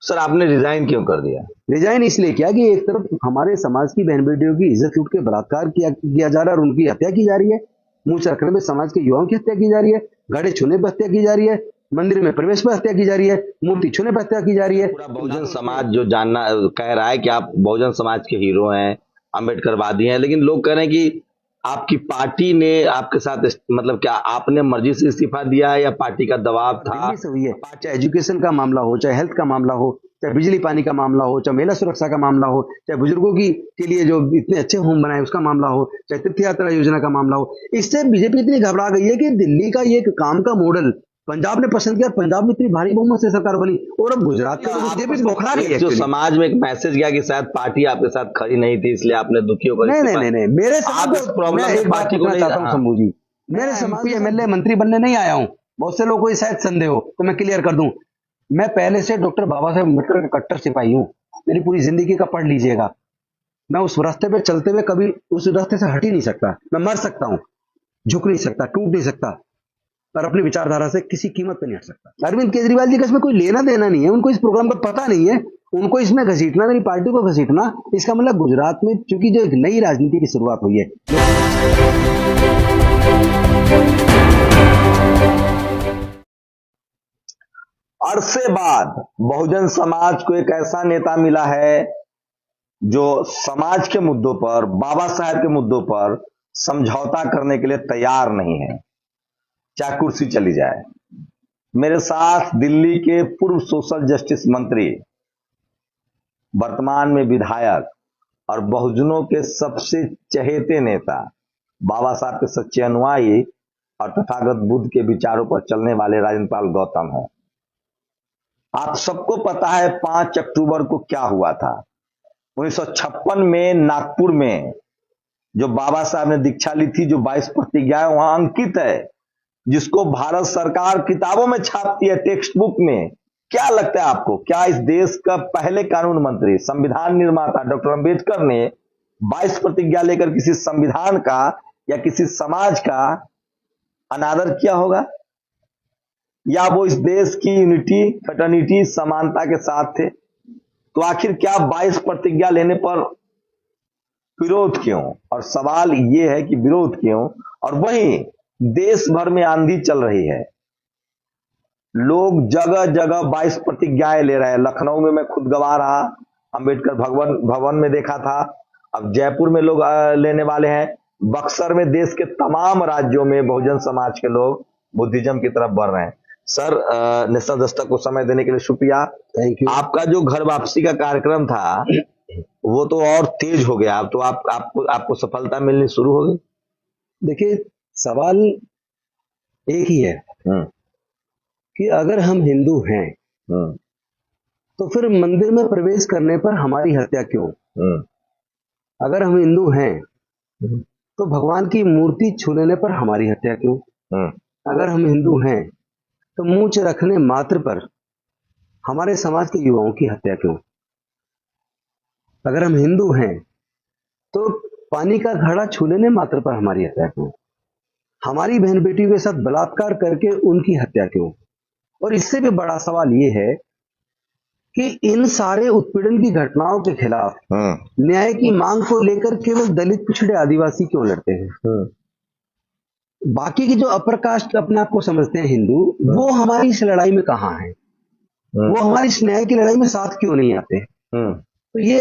Sir आपने resign क्यों कर दिया? रिजाइन इसलिए किया कि एक तरफ हमारे समाज की बहन बेटियों की इज्जत लूट के बलात्कार किया जा रहा है और उनकी हत्या की जा रही है। मूछ रखने में समाज के युवाओं की हत्या की जा रही है, घड़े छूने पर हत्या की जा रही है, मंदिर में प्रवेश पर हत्या की जा रही है, मूर्ति छूने पर हत्या की जा रही है। पूरा बहुजन समाज जो जानना कह रहा है कि आप बहुजन समाज के हीरो हैं, अम्बेडकरवादी हैं, लेकिन लोग कह रहे हैं कि आपकी पार्टी ने आपके साथ मतलब क्या आपने मर्जी से इस्तीफा दिया है या पार्टी का दबाव था? दिल्ली से हुई है, चाहे एजुकेशन का मामला हो, चाहे हेल्थ का मामला हो, चाहे बिजली पानी का मामला हो, चाहे महिला सुरक्षा का मामला हो, चाहे बुजुर्गों की के लिए जो इतने अच्छे होम बनाए उसका मामला हो, चाहे तीर्थ यात्रा योजना का मामला हो। इससे बीजेपी इतनी घबरा गई है कि दिल्ली का ये काम का मॉडल पंजाब ने पसंद किया, पंजाब में इतनी भारी बहुमत से सरकार बनी और अब गुजरात के बीजेपी बौखला गई है। जो समाज में एक मैसेज गया कि शायद पार्टी आपके साथ खड़ी नहीं थी इसलिए आपने दुखियों को नहीं, मेरे आप इस प्रॉब्लम एक बात कहना चाहता हूँ शंभू जी, मेरे समाज में एमएलए मंत्री बनने नहीं आया हूँ। बहुत से लोगों को शायद संदेह हो तो मैं क्लियर कर दूं, मैं पहले से डॉक्टर बाबा साहेब अम्बेडकर का कट्टर सिपाही हूँ। मेरी पूरी जिंदगी का पढ़ लीजिएगा, मैं उस रास्ते पे चलते हुए कभी उस रास्ते से हट ही नहीं सकता। मैं मर सकता हूँ, झुक नहीं सकता, टूट नहीं सकता और अपनी विचारधारा से किसी कीमत पे नहीं हट सकता। अरविंद केजरीवाल जी का इसमें कोई लेना देना नहीं है, उनको इस प्रोग्राम का पता नहीं है, उनको इसमें घसीटना, मेरी पार्टी को घसीटना। इसका मतलब गुजरात में चूंकि जो एक नई राजनीति की शुरुआत हुई है, अरसे बाद बहुजन समाज को एक ऐसा नेता मिला है जो समाज के मुद्दों पर, बाबा साहेब के मुद्दों पर समझौता करने के लिए तैयार नहीं है, चाहे कुर्सी चली जाए। मेरे साथ दिल्ली के पूर्व सोशल जस्टिस मंत्री, वर्तमान में विधायक और बहुजनों के सबसे चहेते नेता, बाबा साहब के सच्चे अनुयायी और तथागत बुद्ध के विचारों पर चलने वाले राजेंद्र पाल गौतम है। आप सबको पता है 5 अक्टूबर को क्या हुआ था। 1956 में नागपुर में जो बाबा साहब ने दीक्षा ली थी, जो 22 प्रतिज्ञाएं वहां अंकित है, जिसको भारत सरकार किताबों में छापती है, टेक्स्ट बुक में। क्या लगता है आपको, क्या इस देश का पहले कानून मंत्री, संविधान निर्माता डॉक्टर अंबेडकर ने 22 प्रतिज्ञा लेकर किसी संविधान का या किसी समाज का अनादर किया होगा? या वो इस देश की यूनिटी, फ्रेटर्निटी, समानता के साथ थे? तो आखिर क्या 22 प्रतिज्ञा लेने पर विरोध क्यों? और सवाल ये है कि विरोध क्यों? और वहीं देश भर में आंधी चल रही है, लोग जगह जगह 22 प्रतिज्ञाएं ले रहे हैं। लखनऊ में मैं खुद गवाह रहा, अंबेडकर भवन में देखा था, अब जयपुर में लोग लेने वाले हैं, बक्सर में, देश के तमाम राज्यों में बहुजन समाज के लोग बुद्धिज्म की तरफ बढ़ रहे हैं। सर, नेशनल दस्तक को समय देने के लिए शुक्रिया। Thank you. आपका जो घर वापसी का कार्यक्रम था वो तो और तेज हो गया, अब तो आपको सफलता मिलनी शुरू हो गई। देखिए, सवाल एक ही है कि अगर हम हिंदू हैं तो फिर मंदिर में प्रवेश करने पर हमारी हत्या क्यों? अगर हम हिंदू हैं तो भगवान की मूर्ति छू लेने पर हमारी हत्या क्यों? अगर हम हिंदू हैं तो मूंछ रखने मात्र पर हमारे समाज के युवाओं की हत्या क्यों? अगर हम हिंदू हैं तो पानी का घड़ा छू लेने मात्र पर हमारी हत्या क्यों? हमारी बहन बेटियों के साथ बलात्कार करके उनकी हत्या क्यों? और इससे भी बड़ा सवाल यह है कि इन सारे उत्पीड़न की घटनाओं के खिलाफ न्याय की मांग को लेकर केवल दलित, पिछड़े, आदिवासी क्यों लड़ते हैं? बाकी की जो अपर कास्ट अपने आप को समझते हैं हिंदू, वो हमारी इस लड़ाई में कहां है? वो हमारी इस न्याय की लड़ाई में साथ क्यों नहीं आते? तो ये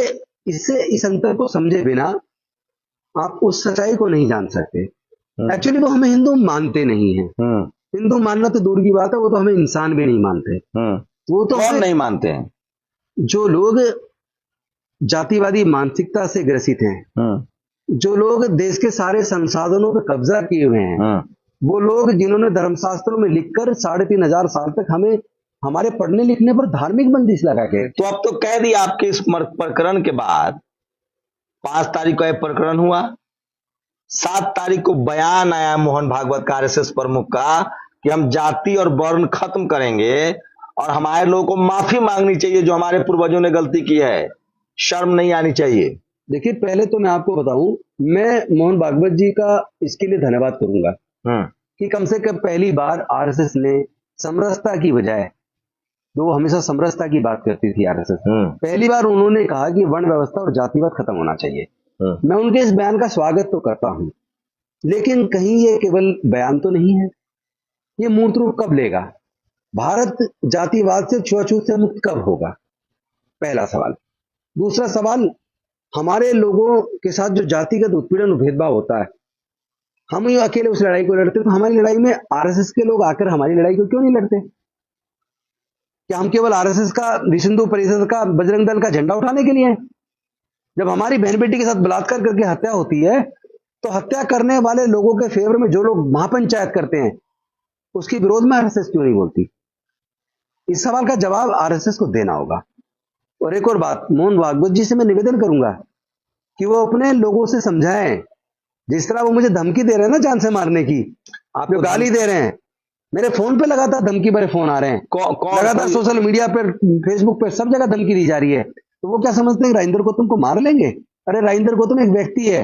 इससे इस अंतर को समझे बिना आप उस सच्चाई को नहीं जान सकते। एक्चुअली वो हमें हिंदू मानते नहीं है। हिंदू मानना तो दूर की बात है, वो तो हमें इंसान भी नहीं मानते। वो तो कौन नहीं मानते हैं? जो लोग जातिवादी मानसिकता से ग्रसित हैं, जो लोग देश के सारे संसाधनों पर कब्जा किए हुए हैं, वो लोग जिन्होंने धर्मशास्त्रों में लिखकर 3500 साल तक हमें हमारे पढ़ने लिखने पर धार्मिक बंदिश लगा के, तो अब तो कह दिया आपके इस प्रकरण के बाद 5 तारीख को यह प्रकरण हुआ, 7 तारीख को बयान आया मोहन भागवत का, आरएसएस प्रमुख का, कि हम जाति और वर्ण खत्म करेंगे और हमारे लोगों को माफी मांगनी चाहिए जो हमारे पूर्वजों ने गलती की है, शर्म नहीं आनी चाहिए। देखिए, पहले तो मैं आपको बताऊं, मैं मोहन भागवत जी का इसके लिए धन्यवाद करूंगा कि कम से कम पहली बार आरएसएस ने समरसता की बजाय जो हमेशा समरसता की बात करती थी आरएसएस, पहली बार उन्होंने कहा कि वर्ण व्यवस्था और जातिवाद खत्म होना चाहिए। मैं उनके इस बयान का स्वागत तो करता हूं, लेकिन कहीं ये केवल बयान तो नहीं है, ये मूर्त रूप कब लेगा? भारत जातिवाद से, छुआछूत से मुक्त कब होगा? पहला सवाल। दूसरा सवाल, हमारे लोगों के साथ जो जातिगत उत्पीड़न भेदभाव होता है, हम ही अकेले उस लड़ाई को लड़ते, तो हमारी लड़ाई में आरएसएस के लोग आकर हमारी लड़ाई को क्यों नहीं लड़ते? क्या हम केवल आरएसएस का, विश्व हिंदू परिषद का, बजरंग दल का झंडा उठाने के लिए हैं? जब हमारी बहन बेटी के साथ बलात्कार करके हत्या होती है, तो हत्या करने वाले लोगों के फेवर में जो लोग महापंचायत करते हैं, उसके विरोध में आरएसएस क्यों नहीं बोलती? इस सवाल का जवाब आरएसएस को देना होगा। और एक और बात, मोहन भागवत जी से मैं निवेदन करूंगा कि वो अपने लोगों से समझाएं। जिस तरह वो मुझे धमकी दे रहे हैं ना जान से मारने की, आप जो गाली दे रहे हैं, मेरे फोन पे लगातार धमकी भरे फोन आ रहे हैं, लगातार सोशल मीडिया पर, फेसबुक पे, सब जगह धमकी दी जा रही है। तो वो क्या समझते हैं राजेंद्र गौतम को मार लेंगे? अरे राजेंद्र गौतम एक व्यक्ति है,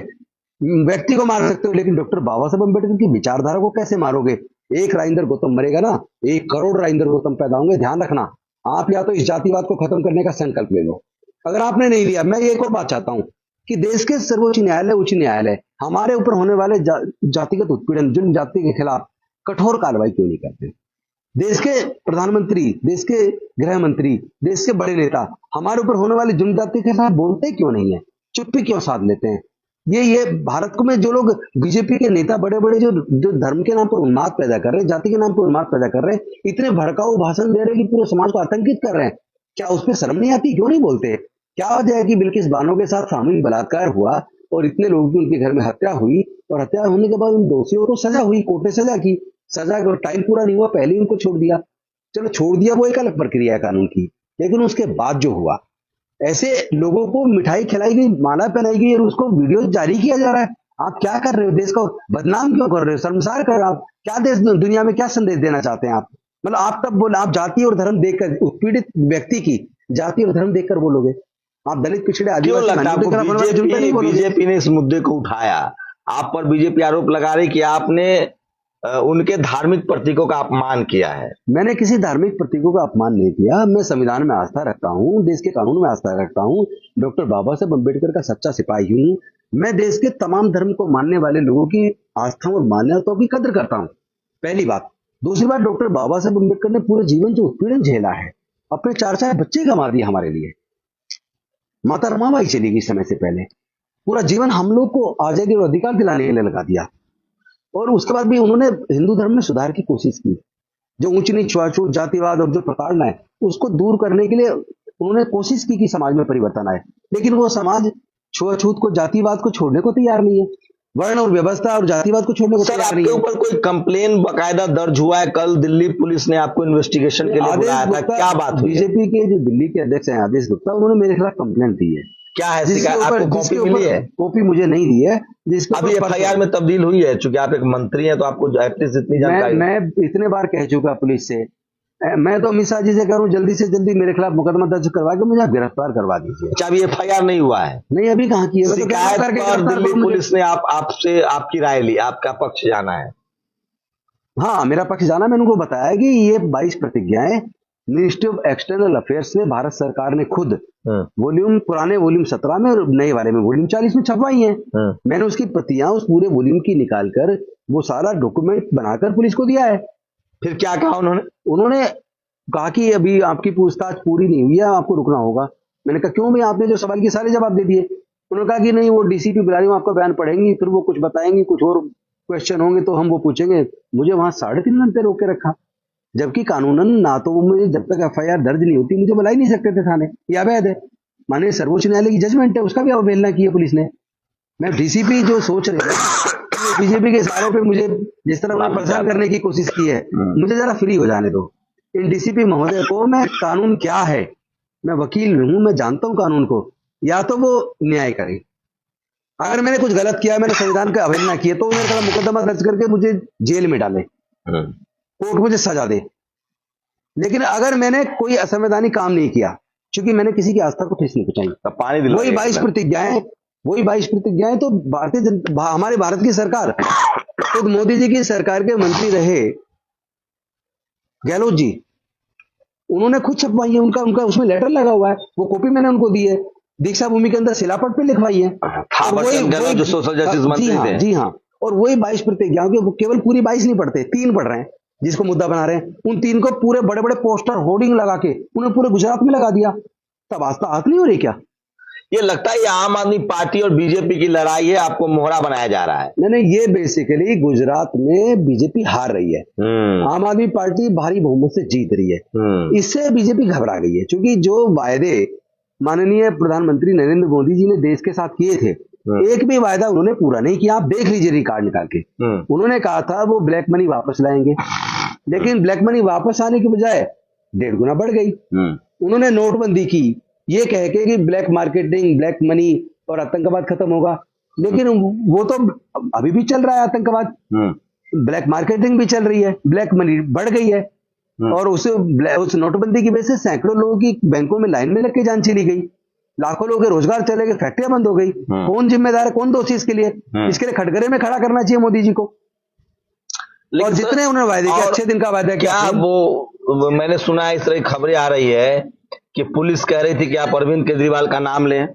व्यक्ति को मार सकते हो, लेकिन डॉक्टर बाबा साहब अम्बेडकर की विचारधारा को कैसे मारोगे? एक राजेंद्र गौतम मरेगा ना, 1 करोड़ राजेंद्र गौतम पैदा होंगे। ध्यान रखना, आप या तो इस जातिवाद को खत्म करने का संकल्प ले लो। अगर आपने नहीं लिया, मैं एक और बात चाहता हूं कि देश के सर्वोच्च न्यायालय, उच्च न्यायालय हमारे ऊपर होने वाले जातिगत उत्पीड़न, जिन जाति के खिलाफ कठोर कार्रवाई क्यों नहीं करते? देश के प्रधानमंत्री, देश के गृह मंत्री, देश के बड़े नेता हमारे ऊपर होने वाली जनजाति के खिलाफ बोलते क्यों नहीं है? चुप्पी क्यों साध लेते हैं? ये भारत को में जो लोग बीजेपी के नेता बड़े बड़े जो धर्म के नाम पर उन्माद पैदा कर रहे हैं, जाति के नाम पर उन्माद पैदा कर रहे हैं, इतने भड़काऊ भाषण दे रहे हैं कि पूरे समाज को आतंकित कर रहे हैं, क्या उस पर शर्म नहीं आती? क्यों नहीं बोलते? क्या वजह है कि बिल्किस बानो के साथ सामूहिक बलात्कार हुआ और इतने लोगों की उनके घर में हत्या हुई, और हत्या होने के बाद उन दोषियों को सजा हुई, कोर्ट ने सजा की, सजा का टाइम पूरा नहीं हुआ, पहले ही उनको छोड़ दिया। चलो छोड़ दिया, वो एक अलग प्रक्रिया है कानून की, लेकिन उसके बाद जो हुआ, ऐसे लोगों को मिठाई खिलाई गई, माला पहनाई गई और उसको वीडियो जारी किया जा रहा है। आप क्या कर रहे हो? देश को बदनाम क्यों कर रहे हो? शर्मसार कर रहे हो? आप क्या देश दुनिया में क्या संदेश देना चाहते हैं आप? मतलब आप तब बोले, आप जाति और धर्म देखकर, उत्पीड़ित व्यक्ति की जाति और धर्म देखकर बोलोगे? आप दलित, पिछड़े, आदिवासी, बीजेपी ने इस मुद्दे को उठाया, आप पर बीजेपी आरोप लगा रही कि आपने उनके धार्मिक प्रतीकों का अपमान किया है। मैंने किसी धार्मिक प्रतीकों का अपमान नहीं किया। मैं संविधान में आस्था रखता हूँ, देश के कानून में आस्था रखता हूँ, डॉक्टर बाबा साहब अम्बेडकर का सच्चा सिपाही हूँ। मैं देश के तमाम धर्म को मानने वाले लोगों की आस्था और मान्यताओं की कदर करता हूँ, पहली बात। दूसरी बात, डॉक्टर बाबा साहब अम्बेडकर ने पूरे जीवन जो उत्पीड़न झेला है, अपने 4 बच्चे गंवा दिए हमारे लिए, माता रमाबाई चली गई समय से पहले, पूरा जीवन हम लोग को आजादी और अधिकार दिलाने के लिए लगा दिया। और उसके बाद भी उन्होंने हिंदू धर्म में सुधार की कोशिश की, जो ऊंच नीच, छुआछूत, जातिवाद और जो प्रताड़ना है उसको दूर करने के लिए उन्होंने कोशिश की कि समाज में परिवर्तन आए, लेकिन वो समाज छुआछूत को, जातिवाद को छोड़ने को तैयार नहीं है, वर्ण और व्यवस्था और जातिवाद को छोड़ने को तैयार नहीं है। आपके ऊपर कोई कंप्लेन बकायदा दर्ज हुआ है? कल दिल्ली पुलिस ने आपको इन्वेस्टिगेशन के लिए बुलाया था, क्या बात हुई? बीजेपी के जो दिल्ली के अध्यक्ष हैं आदेश गुप्ता, उन्होंने मेरे खिलाफ कंप्लेंट दी है। क्या है? आपको कॉपी मिली है? कॉपी मुझे नहीं दी है, जिसको अभी एफआईआर में तब्दील हुई है, चूंकि आप एक मंत्री हैं तो आपको एटलीस्ट इतनी जानकारी। मैं इतने बार कह चुका पुलिस से, मैं तो अमित शाह जी से करूं, जल्दी से जल्दी मेरे खिलाफ मुकदमा दर्ज करवा के मुझे गिरफ्तार करवा दीजिए। अच्छा, अभी एफआईआर नहीं हुआ है? नहीं, अभी कहाँ की है? शिकायत पर दिल्ली पुलिस ने आपसे आपकी राय ली, आपका पक्ष जाना है? हाँ, मेरा पक्ष जाना। मैंने उनको बताया कि ये 22 प्रतिज्ञाएं मिनिस्ट्री ऑफ एक्सटर्नल अफेयर्स में भारत सरकार ने खुद वॉल्यूम, पुराने वॉल्यूम 17 में और नए वाले में वॉल्यूम 40 में छपवाई है। मैंने उसकी प्रतियां उस पूरे वॉल्यूम की निकालकर वो सारा डॉक्यूमेंट बनाकर पुलिस को दिया है। फिर क्या कहा उन्होंने? उन्होंने कहा कि अभी आपकी पूछताछ पूरी नहीं हुई है, आपको रुकना होगा। मैंने कहा क्यों भाई, आपने जो सवाल के सारे जवाब दे दिए। उन्होंने कहा कि नहीं, वो डीसीपी बुला रही, आपका बयान पढ़ेंगी, फिर वो कुछ बताएंगी, कुछ और क्वेश्चन होंगे तो हम वो पूछेंगे। मुझे वहां 3.5 घंटे रोक के रखा, जबकि कानूनन ना तो मुझे जब तक एफआईआर दर्ज नहीं होती मुझे बुला ही नहीं सकते थे थाने, ये अवैध है। माननीय सर्वोच्च न्यायालय की जजमेंट है, उसका भी अवहेलना की है पुलिस ने। मैं डीसीपी जो सोच रहे थे बीजेपी के इशारे पे मुझे जिस तरह परेशान करने की कोशिश की है, मुझे जरा फ्री हो जाने दो। इन डीसीपी महोदय को मैं कानून क्या है, मैं वकील हूं, मैं जानता हूं कानून को, या तो वो न्याय करे। अगर मैंने कुछ गलत किया, मैंने संविधान का अवहेलना की है, तो मेरे खिलाफ मुकदमा दर्ज करके मुझे जेल में डाले, कोर्ट मुझे सजा दे। लेकिन अगर मैंने कोई असंवैधानिक काम नहीं किया, क्योंकि मैंने किसी की आस्था को ठेस नहीं पहुंचाई, वही 22 प्रतिज्ञाएं तो भारतीय जनता, हमारे भारत की सरकार, खुद मोदी जी की सरकार के मंत्री रहे गहलोत जी, उन्होंने खुद छपवाई है, उनका उनका उसमें लेटर लगा हुआ है, वो कॉपी मैंने उनको दी है, दीक्षा भूमि के अंदर शिलापट पे लिखवाई है। और वही थावरचंद गहलोत जो सोशल जस्टिस जी मंत्री हाँ थे। जी हाँ, और वही 22 प्रतिज्ञाओं के, वो केवल पूरी 22 नहीं पढ़ते, 3 पढ़ रहे हैं जिसको मुद्दा बना रहे हैं, उन 3 को पूरे बड़े बड़े पोस्टर होर्डिंग लगा के उन्हें पूरे गुजरात में लगा दिया। तब आस्था हाथ नहीं हो रही क्या? ये लगता है ये आम आदमी पार्टी और बीजेपी की लड़ाई है, आपको मोहरा बनाया जा रहा है। नहीं नहीं, ये बेसिकली गुजरात में बीजेपी हार रही है, आम आदमी पार्टी भारी बहुमत से जीत रही है, इससे बीजेपी घबरा गई है। क्योंकि जो वायदे माननीय प्रधानमंत्री नरेंद्र मोदी जी ने देश के साथ किए थे, एक भी वायदा उन्होंने पूरा नहीं किया। आप देख लीजिए रिकॉर्ड निकाल के। उन्होंने कहा था वो ब्लैक मनी वापस लाएंगे, लेकिन ब्लैक मनी वापस आने के बजाय 1.5 गुना बढ़ गई। उन्होंने नोटबंदी की, ये कह के कि ब्लैक मार्केटिंग, ब्लैक मनी और आतंकवाद खत्म होगा, लेकिन वो तो अभी भी चल रहा है आतंकवाद, ब्लैक मार्केटिंग भी चल रही है, ब्लैक मनी बढ़ गई है। और उस नोटबंदी की वजह से सैकड़ों लोगों की बैंकों में लाइन में लग के जान चली गई, लाखों लोगों के रोजगार चले गए, फैक्ट्रियां बंद हो गई। कौन जिम्मेदार है, कौन दोषी इसके लिए? इसके लिए खटगरे में खड़ा करना चाहिए मोदी जी को। और जितने उन्होंने वायदे किए, अच्छे दिन का वायदा किया, क्या वो मैंने सुना है, इस तरह की खबरें आ रही है कि पुलिस कह रही थी कि आप अरविंद केजरीवाल का नाम लें।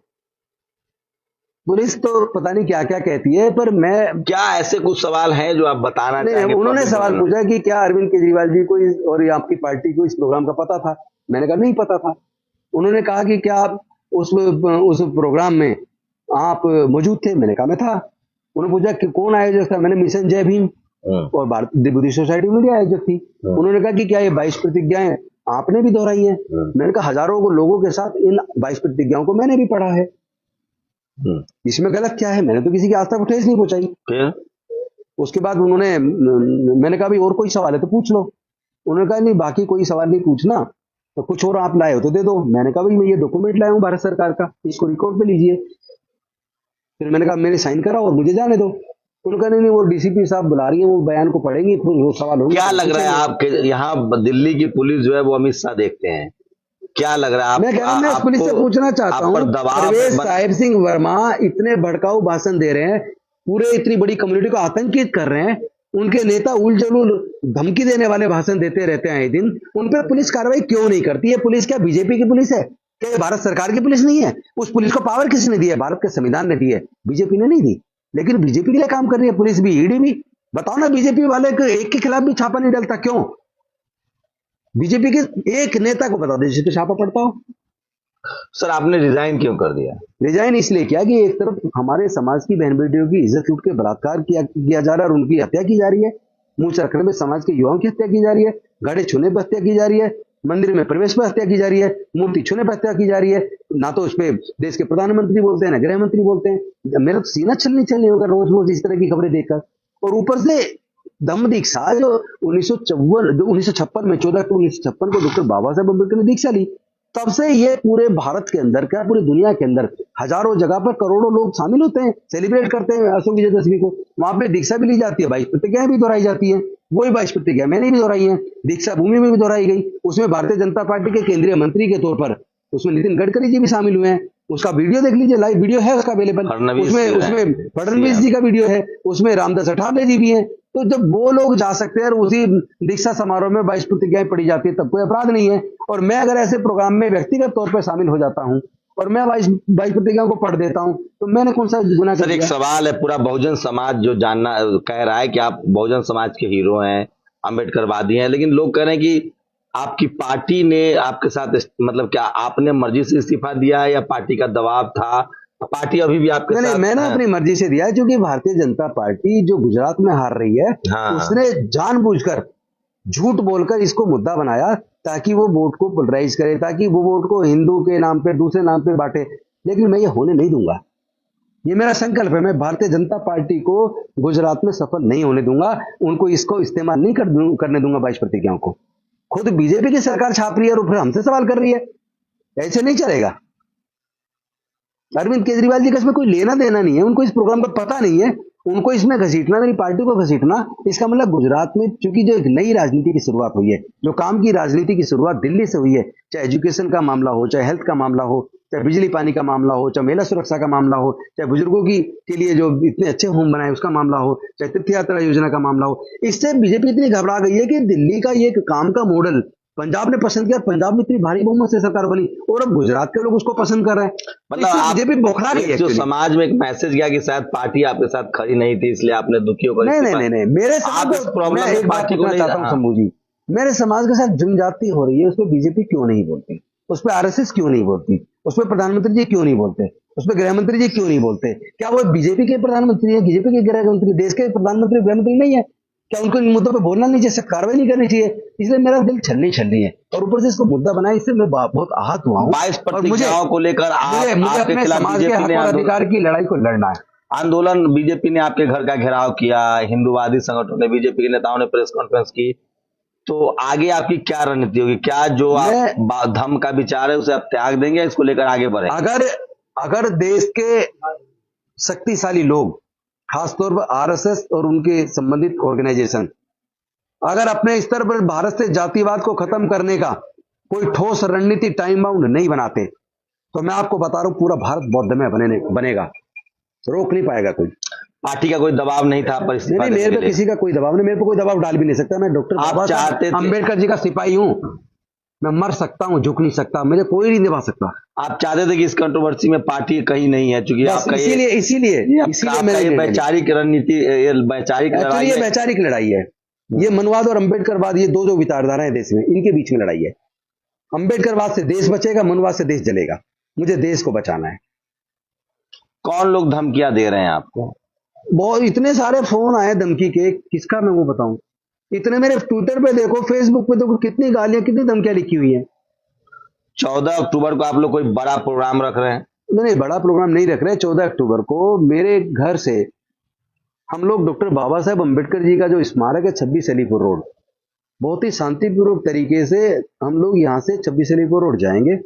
पुलिस तो पता नहीं क्या क्या कहती है, पर मैं, क्या ऐसे कुछ सवाल हैं जो आप बताना चाहेंगे? उन्होंने सवाल पूछा कि क्या अरविंद केजरीवाल जी को और आपकी पार्टी को इस प्रोग्राम का पता था? मैंने कहा नहीं पता था। उन्होंने कहा कि क्या आप उस प्रोग्राम में आप मौजूद थे? मैंने कहा मैं था। उन्होंने पूछा कि कौन आयोजक था? मैंने मिशन जय भीम और भारतीय बुद्धिस्ट सोसाइटी में आयोजक थी। उन्होंने कहा कि क्या ये 22 प्रतिज्ञाएं आपने भी दोहराई हैं? मैंने कहा हजारों लोगों के साथ इन 22 प्रतिज्ञाओं को मैंने भी पढ़ा है, इसमें गलत क्या है? मैंने तो किसी की आस्था को ठेस नहीं पहुंचाई। उसके बाद उन्होंने, मैंने कहा भी और कोई सवाल है तो पूछ लो। उन्होंने कहा नहीं, बाकी कोई सवाल नहीं पूछना, तो कुछ और आप लाए हो तो दे दो। मैंने कहा भाई मैं ये डॉक्यूमेंट लाया हूं भारत सरकार का, इसको रिकॉर्ड पे लीजिए। फिर मैंने कहा मेरे साइन करा और मुझे जाने दो। उन्होंने कहा नहीं, वो डीसीपी साहब बुला रही है, वो बयान को पढ़ेंगे, फिर वो सवाल होंगे। क्या लग रहा है आपके यहाँ दिल्ली की पुलिस जो है वो अमित शाह देखते हैं, क्या लग रहा है? मैं पुलिस से पूछना चाहता हूँ, परवेज साहिब सिंह वर्मा इतने भड़काऊ भाषण दे रहे हैं, पूरे इतनी बड़ी कम्युनिटी को आतंकित कर रहे हैं, उनके नेता उलझुल धमकी देने वाले भाषण देते रहते हैं आए दिन, उन पर पुलिस कार्रवाई क्यों नहीं करती है? पुलिस क्या बीजेपी की पुलिस है? क्या भारत सरकार की पुलिस नहीं है? उस पुलिस को पावर किसने दी है? भारत के संविधान ने दी है, बीजेपी ने नहीं दी। लेकिन बीजेपी के लिए काम कर रही है पुलिस भी, ईडी भी। बताओ ना, बीजेपी वाले को एक के खिलाफ भी छापा नहीं डलता, क्यों? बीजेपी के एक नेता को बता दो जिस पे छापा पड़ता हो। सर आपने रिजाइन क्यों कर दिया? रिजाइन इसलिए किया कि एक तरफ हमारे समाज की बहन बेटियों की इज्जत लूट के बलात्कार किया जा रहा है और उनकी हत्या की जा रही है, मुंह चरखने में समाज के युवाओं की हत्या की जा रही है, घड़े छूने पर हत्या की जा रही है, मंदिर में प्रवेश पर हत्या की जा रही है, मूर्ति छूने पर हत्या की जा रही है। ना तो उस पर देश के प्रधानमंत्री बोलते हैं, ना गृह मंत्री बोलते हैं। मेरा तो सीना चलनी होगा रोज रोज इस तरह की खबरें देखकर। और ऊपर से धम्म दीक्षा जो 1956 में 14 अक्टूबर 1956 को डॉक्टर बाबा साहेब अम्बेडकर ने दीक्षा ली, तब से ये पूरे भारत के अंदर, क्या पूरी दुनिया के अंदर हजारों जगह पर करोड़ों लोग शामिल होते हैं, सेलिब्रेट करते हैं अशोक विजयदशमी को। वहां पे दीक्षा भी ली जाती है, 22 प्रतिज्ञाएं भी दोहराई जाती है। वही 22 प्रतिज्ञा मैंने भी दोहराई है, दीक्षा भूमि में भी दोहराई गई। उसमें भारतीय जनता पार्टी के केंद्रीय मंत्री के तौर पर उसमें नितिन गडकरी जी भी शामिल हुए हैं। उसका वीडियो देख लीजिए, लाइव वीडियो है उसका अवेलेबल। उसमें फडणवीस जी का वीडियो है, उसमें रामदास अठावले जी भी हैं। तो जब वो लोग जा सकते हैं और उसी दीक्षा समारोह में 22 प्रतिज्ञाएं पढ़ी जाती है, तब कोई अपराध नहीं है। और मैं अगर ऐसे प्रोग्राम में व्यक्तिगत तौर पर शामिल हो जाता हूं और मैं 22 प्रतिज्ञाओं को पढ़ देता हूं, तो मैंने कौन सा गुनाह कर दिया? सर एक सवाल है, पूरा बहुजन समाज जो जानना कह रहा है कि आप बहुजन समाज के हीरो हैं, अम्बेडकरवादी हैं, लेकिन लोग कह रहे हैं कि आपकी पार्टी ने आपके साथ, मतलब क्या आपने मर्जी से इस्तीफा दिया है या पार्टी का दबाव था? पार्टी अभी भी आपके साथ? मैंने अपनी मर्जी से दिया है, क्योंकि भारतीय जनता पार्टी जो गुजरात में हार रही है, उसने जानबूझकर झूठ बोलकर इसको मुद्दा बनाया ताकि वो वोट को पोलराइज करे, ताकि वो वोट को हिंदू के नाम पे दूसरे नाम पे बांटे। लेकिन मैं ये होने नहीं दूंगा, ये मेरा संकल्प है। मैं भारतीय जनता पार्टी को गुजरात में सफल नहीं होने दूंगा, उनको इसको इस्तेमाल नहीं करने दूंगा 22 प्रतिज्ञाओं को। खुद बीजेपी की सरकार छाप रही है और फिर हमसे सवाल कर रही है, ऐसे नहीं चलेगा। अरविंद केजरीवाल जी का इसमें कोई लेना देना नहीं है, उनको इस प्रोग्राम का पता नहीं है। उनको इसमें घसीटना, मेरी पार्टी को घसीटना, इसका मतलब गुजरात में चूंकि जो एक नई राजनीति की शुरुआत हुई है, जो काम की राजनीति की शुरुआत दिल्ली से हुई है, चाहे एजुकेशन का मामला हो, चाहे हेल्थ का मामला हो, चाहे बिजली पानी का मामला हो, चाहे महिला सुरक्षा का मामला हो, चाहे बुजुर्गों के लिए जो इतने अच्छे होम बनाए उसका मामला हो, चाहे तीर्थ यात्रा योजना का मामला हो, इससे बीजेपी इतनी घबरा गई है कि दिल्ली का ये काम का मॉडल पंजाब ने पसंद किया, पंजाब में इतनी भारी बहुमत से सरकार बनी, और अब गुजरात के लोग उसको पसंद कर रहे हैं। मतलब आप बीजेपी बौखला रही है जो actually। समाज में एक मैसेज गया कि शायद पार्टी आपके साथ खड़ी नहीं थी इसलिए आपने दुखी होकर नहीं नहीं इस्तीफा। नहीं नहीं, मेरे आप समाज इस को प्रॉब्लम मैं में एक बात पार्टी को पूछना नहीं। चाहता हूँ हाँ, शंभू जी, मेरे समाज के साथ जो जाति हो रही है उस पर बीजेपी क्यों नहीं बोलती, उस पर आरएसएस क्यों नहीं बोलती, उस पर प्रधानमंत्री जी क्यों नहीं बोलते, उस पर गृह मंत्री जी क्यों नहीं बोलते? क्या वो बीजेपी के प्रधानमंत्री है, बीजेपी के गृह मंत्री, देश के प्रधानमंत्री गृह मंत्री नहीं है? क्या उनको इन मुद्दों पर बोलना नहीं चाहिए, कार्रवाई नहीं करनी चाहिए? इसलिए मेरा दिल छलनी छलनी है, और ऊपर से इसको मुद्दा बनाया, इससे मैं बहुत आहत हुआ हूँ। 22 और मुझे प्रतिज्ञाओं को लेकर मुझे मुझे आपके अपने खिलाफ समाज के बीजेपी हक ने और अधिकार की लड़ाई को लड़ना है। आंदोलन, बीजेपी ने आपके घर का घेराव किया, हिंदूवादी संगठनों ने, बीजेपी के नेताओं ने प्रेस कॉन्फ्रेंस की, तो आगे आपकी क्या रणनीति होगी? क्या जो आप धम्म का विचार है उसे आप त्याग देंगे, इसको लेकर आगे बढ़े? अगर अगर देश के शक्तिशाली लोग, खासतौर पर आरएसएस और उनके संबंधित ऑर्गेनाइजेशन, अगर अपने स्तर पर भारत से जातिवाद को खत्म करने का कोई ठोस रणनीति टाइम बाउंड नहीं बनाते, तो मैं आपको बता रहा हूं पूरा भारत बौद्धमय बनेगा, रोक नहीं पाएगा कोई। पार्टी का कोई दबाव नहीं था पर इस्तीफा नहीं, देने मेरे के पे लिए? किसी का कोई दबाव नहीं, मेरे पे कोई दबाव डाल भी नहीं सकता। मैं डॉक्टर आप बाबा चाहते साहब थे- अम्बेडकर जी का सिपाही हूं, मैं मर सकता हूं, झुक नहीं सकता, मुझे कोई नहीं निभा सकता। आप चाहते थे कि इस कंट्रोवर्सी में पार्टी कहीं नहीं है, चूंकि बस आपका इसीलिए इसीलिए इसीलिए मैंने ये निर्णय लिया। वैचारिक रणनीति, ये वैचारिक एक्चुअली लड़ाई ये है। वैचारिक लड़ाई है, ये मनवाद और अम्बेडकरवाद, ये दो जो विचारधारा है देश में, इनके बीच में लड़ाई है। अम्बेडकरवाद से देश बचेगा, मनवाद से देश जलेगा। मुझे देश को बचाना है। कौन लोग धमकियां दे रहे हैं आपको? बहुत इतने सारे फोन आए धमकी के, किसका मैं वो बताऊं? इतने मेरे ट्विटर पे देखो, फेसबुक पे देखो, कितनी गालियां, कितनी धमकियां लिखी हुई हैं। 14 अक्टूबर को आप लोग कोई बड़ा प्रोग्राम रख रहे हैं? नहीं, बड़ा प्रोग्राम नहीं रख रहे। 14 अक्टूबर को मेरे घर से हम लोग डॉक्टर बाबा साहेब अम्बेडकर जी का जो स्मारक है 26 अलीपुर रोड, बहुत ही शांतिपूर्वक तरीके से हम लोग यहाँ से 26 अलीपुर रोड जाएंगे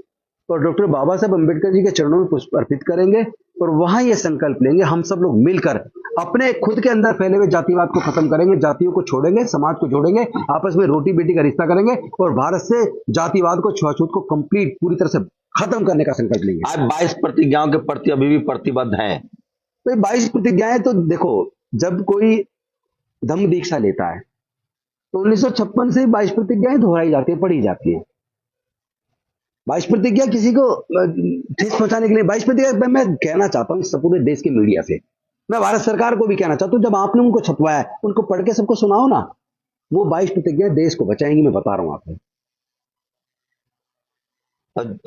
और डॉक्टर बाबा साहेब अम्बेडकर जी के चरणों में पुष्प अर्पित करेंगे, और वहां ये संकल्प लेंगे, हम सब लोग मिलकर अपने खुद के अंदर फैले हुए जातिवाद को खत्म करेंगे, जातियों को छोड़ेंगे, समाज को जोड़ेंगे, आपस में रोटी बेटी का रिश्ता करेंगे, और भारत से जातिवाद को, छुआछूत को कंप्लीट पूरी तरह से खत्म करने का संकल्प लेंगे। आप 22 प्रतिज्ञाओं के प्रति अभी भी प्रतिबद्ध हैं? तो 22 प्रतिज्ञाएं, तो देखो, जब कोई धम्म दीक्षा लेता है तो 1956 से 22 प्रतिज्ञाएं दोहराई जाती है, पढ़ी जाती है। 22 प्रतिज्ञा किसी को ठेस पहुंचाने के लिए 22 प्रतिज्ञा, मैं कहना चाहता हूँ इस पूरे देश के मीडिया से, मैं भारत सरकार को भी कहना चाहता हूँ, जब आपने उनको छपवाया, उनको पढ़ के सबको सुनाओ ना। वो 22 प्रतिज्ञा देश को बचाएंगी, मैं बता रहा हूँ आपको।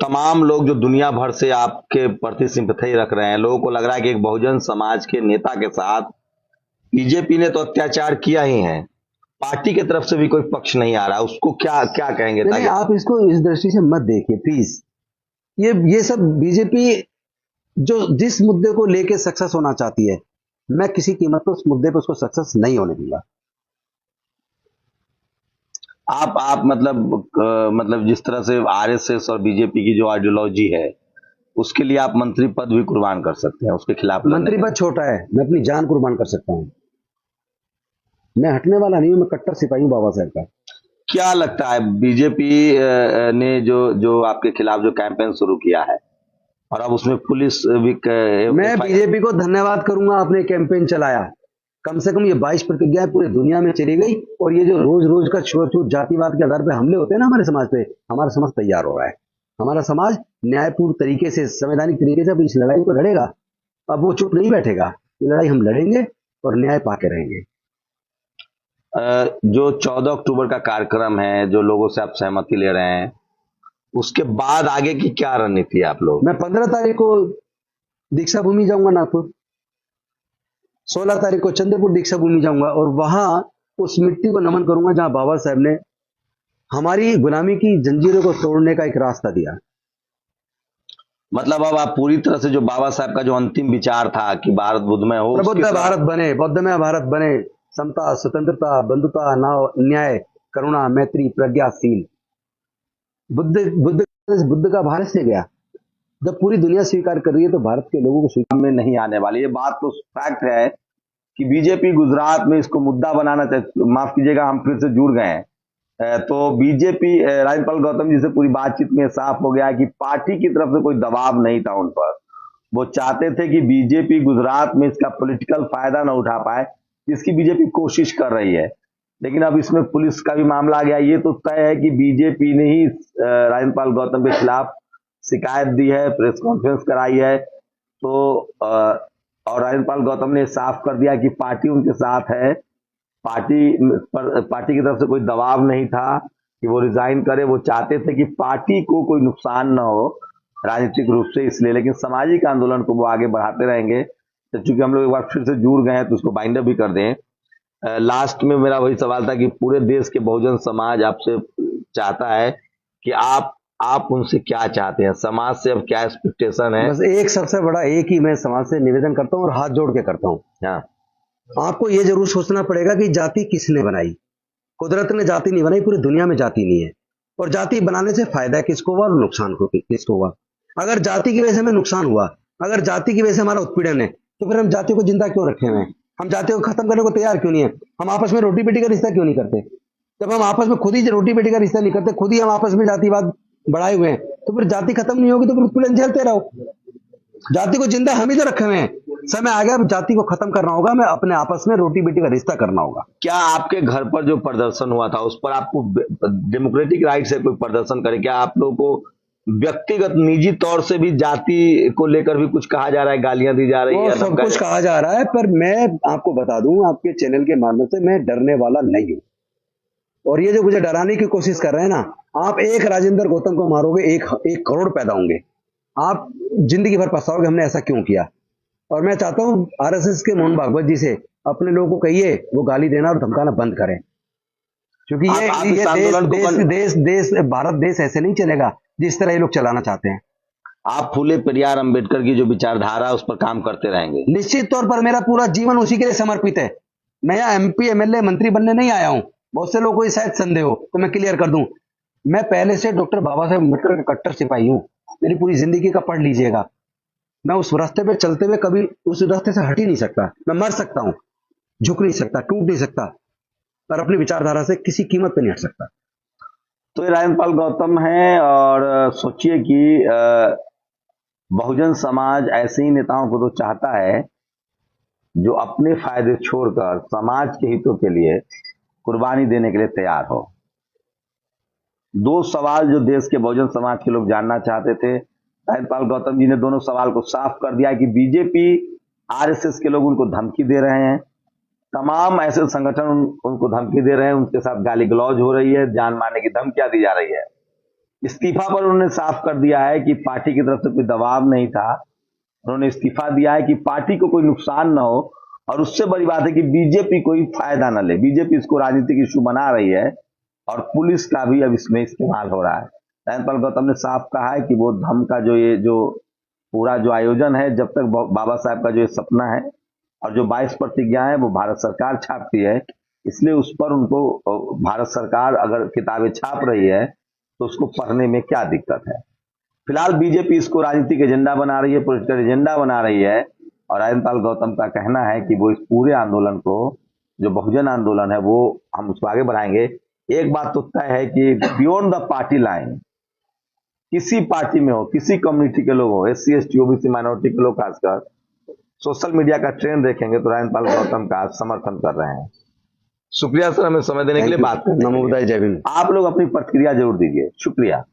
तमाम लोग जो दुनिया भर से आपके प्रति सिंपैथी रख रहे हैं, लोगों को लग रहा है कि एक बहुजन समाज के नेता के साथ बीजेपी ने तो अत्याचार किया ही है, पार्टी की तरफ से भी कोई पक्ष नहीं आ रहा, उसको क्या क्या कहेंगे? नहीं, आप इसको इस दृष्टि से मत देखिए प्लीज। ये सब बीजेपी जो जिस मुद्दे को लेके सक्सेस होना चाहती है, मैं किसी कीमत पर उस मुद्दे पर उसको सक्सेस नहीं होने दूंगा। आप मतलब जिस तरह से आरएसएस और बीजेपी की जो आइडियोलॉजी है उसके लिए आप मंत्री पद भी कुर्बान कर सकते हैं, उसके खिलाफ मंत्री पद छोटा है, मैं अपनी जान कुर्बान कर सकता हूं। मैं हटने वाला नहीं हूं, मैं कट्टर सिपाही हूं बाबा साहब का। क्या लगता है बीजेपी ने जो आपके खिलाफ जो कैंपेन शुरू किया है और अब उसमें पुलिस भी मैं बीजेपी को धन्यवाद करूंगा, आपने कैंपेन चलाया। कम से कम ये 22 प्रतिज्ञाएं पूरी दुनिया में चली गई, और ये जो रोज रोज का छूत जातिवाद के आधार पर हमले होते हैं ना हमारे समाज पे, हमारा समाज तैयार हो रहा है। हमारा समाज न्यायपूर्ण तरीके से, संवैधानिक तरीके से अब इस लड़ाई को लड़ेगा। अब वो चुप नहीं बैठेगा, ये लड़ाई हम लड़ेंगे और न्याय पाके रहेंगे। जो 14 अक्टूबर का कार्यक्रम है, जो लोगों से आप सहमति ले रहे हैं, उसके बाद आगे की क्या रणनीति है आप लोग? मैं 15 तारीख को दीक्षा भूमि जाऊंगा नागपुर, 16 तारीख को चंद्रपुर दीक्षा भूमि जाऊंगा, और वहां उस मिट्टी को नमन करूंगा जहां बाबा साहब ने हमारी गुलामी की जंजीरों को तोड़ने का एक रास्ता दिया। मतलब अब आप पूरी तरह से जो बाबा साहब का जो अंतिम विचार था कि भारत बुद्धमय हो, प्रबुद्ध भारत बने, बौद्धमय भारत बने, समता, स्वतंत्रता, बंधुता, न्याय, करुणा, मैत्री, प्रज्ञाशील। बुद्ध का भारत से गया। जब पूरी दुनिया स्वीकार कर रही है तो भारत के लोगों को स्वीकार में नहीं आने वाली। ये बात तो फैक्ट है कि बीजेपी गुजरात में इसको मुद्दा बनाना चाहती, माफ कीजिएगा हम फिर से जुड़ गए हैं, तो बीजेपी राज्यपाल गौतम जी से पूरी बातचीत में साफ हो गया कि पार्टी की तरफ से कोई दबाव नहीं था उन पर। वो चाहते थे कि बीजेपी गुजरात में इसका पॉलिटिकल फायदा ना उठा पाए, जिसकी बीजेपी कोशिश कर रही है। लेकिन अब इसमें पुलिस का भी मामला आ गया। ये तो तय है कि बीजेपी ने ही राजेंद्र पाल गौतम के खिलाफ शिकायत दी है, प्रेस कॉन्फ्रेंस कराई है। तो और राजेंद्र पाल गौतम ने साफ कर दिया कि पार्टी उनके साथ है, पार्टी की तरफ से कोई दबाव नहीं था कि वो रिजाइन करे। वो चाहते थे कि पार्टी को कोई नुकसान न हो राजनीतिक रूप से, इसलिए। लेकिन सामाजिक आंदोलन को वो आगे बढ़ाते रहेंगे। तो चूंकि हम लोग एक बार फिर से जुड़ गए हैं तो उसको बाइंड अप भी कर दें। लास्ट में मेरा वही सवाल था कि पूरे देश के बहुजन समाज आपसे चाहता है कि आप उनसे क्या चाहते हैं, समाज से अब क्या एक्सपेक्टेशन है? बस एक सबसे बड़ा एक ही मैं समाज से निवेदन करता हूँ और हाथ जोड़ के करता हूँ। हाँ, आपको ये जरूर सोचना पड़ेगा कि जाति किसने बनाई। कुदरत ने जाति नहीं बनाई, पूरी दुनिया में जाति नहीं है। और जाति बनाने से फायदा किसको हुआ और नुकसान किसको हुआ। अगर जाति की वजह से हमें नुकसान हुआ, अगर जाति की वजह से हमारा उत्पीड़न है, तो फिर हम जाति को जिंदा क्यों रखे हुए हैं? हम जाति को खत्म करने को तैयार क्यों नहीं है? हम आपस में रोटी बेटी का रिश्ता क्यों नहीं करते? जब हम आपस में खुद ही रोटी बेटी का रिश्ता नहीं करते, खुद ही हम आपस में जातिवाद बढ़ाए हुए हैं, तो फिर जाति खत्म नहीं होगी तो फिर उत्पीड़न झेलते रहो। जाति को जिंदा हम ही तो रखे हुए हैं। समय आ गया जाति को खत्म करना होगा, हमें अपने आपस में रोटी बेटी का रिश्ता करना होगा। क्या आपके घर पर जो प्रदर्शन हुआ था उस पर आपको डेमोक्रेटिक राइट से कोई प्रदर्शन करे? क्या आप लोगों को व्यक्तिगत निजी तौर से भी जाति को लेकर भी कुछ कहा जा रहा है, गालियां दी जा रही है? सब कुछ कहा जा रहा है, पर मैं आपको बता दूं आपके चैनल के माध्यम से, मैं डरने वाला नहीं हूं। और ये जो मुझे डराने की कोशिश कर रहे हैं ना, आप एक राजेंद्र गौतम को मारोगे, एक करोड़ पैदा होंगे। आप जिंदगी भर पछताओगे हमने ऐसा क्यों किया। और मैं चाहता हूं आरएसएस के मोहन भागवत जी से अपने लोगों को कहिए वो गाली देना और धमकाना बंद करें, क्योंकि ये भारत देश ऐसे नहीं चलेगा जिस तरह ये लोग चलाना चाहते हैं। आप फूले पेरियार अंबेडकर की जो विचारधारा उस पर काम करते रहेंगे? निश्चित तौर पर मेरा पूरा जीवन उसी के लिए समर्पित है। मैं यहाँ एमपी एमएलए मंत्री बनने नहीं आया हूँ। बहुत से लोगों को शायद संदेह हो, तो मैं क्लियर कर दूं, मैं पहले से डॉक्टर बाबा साहेब अम्बेडकर का कट्टर सिपाही हूँ। मेरी पूरी जिंदगी का पढ़ लीजिएगा। मैं उस रास्ते पे चलते हुए कभी उस रास्ते से हट ही नहीं सकता। मैं मर सकता हूँ, झुक नहीं सकता, टूट नहीं सकता, और अपनी विचारधारा से किसी कीमत पे नहीं हट सकता। तो ये राजेंद्र पाल गौतम है। और सोचिए कि बहुजन समाज ऐसे ही नेताओं को तो चाहता है जो अपने फायदे छोड़कर समाज के हितों के लिए कुर्बानी देने के लिए तैयार हो। दो सवाल जो देश के बहुजन समाज के लोग जानना चाहते थे, राजेंद्र पाल गौतम जी ने दोनों सवाल को साफ कर दिया कि बीजेपी आरएसएस के लोग उनको धमकी दे रहे हैं, तमाम ऐसे संगठन उनको धमकी दे रहे हैं, उनके साथ गाली गलौज हो रही है, जान मारने की धमकियां दी जा रही है। इस्तीफा पर उन्होंने साफ कर दिया है कि पार्टी की तरफ से कोई दबाव नहीं था। उन्होंने इस्तीफा दिया है कि पार्टी को कोई नुकसान न हो, और उससे बड़ी बात है कि बीजेपी कोई फायदा न ले। बीजेपी इसको राजनीतिक इशू बना रही है और पुलिस का भी अब इसमें इस्तेमाल हो रहा है। राजेंद्र पाल गौतम ने साफ कहा है कि वो धम का जो पूरा जो आयोजन है, जब तक बाबा साहब का जो सपना है और जो 22 प्रतिज्ञा है वो भारत सरकार छापती है, इसलिए उस पर उनको भारत सरकार अगर किताबें छाप रही है तो उसको पढ़ने में क्या दिक्कत है। फिलहाल बीजेपी इसको राजनीतिक एजेंडा बना रही है, पॉलिटिकल एजेंडा बना रही है। और राजेंद्र पाल गौतम का कहना है कि वो इस पूरे आंदोलन को, जो बहुजन आंदोलन है, वो हम उसको आगे बढ़ाएंगे। एक बात तो तय है कि बियॉन्ड द पार्टी लाइन, किसी पार्टी में हो, किसी कम्युनिटी के लोग हो, SC ST OBC माइनॉरिटी के लोग खासकर, सोशल मीडिया का ट्रेंड देखेंगे तो राजेंद्र पाल गौतम का समर्थन कर रहे हैं। शुक्रिया सर, हमें समय देने के लिए, बात करने के लिए। नमो जय भीम। आप लोग अपनी प्रतिक्रिया जरूर दीजिए। शुक्रिया।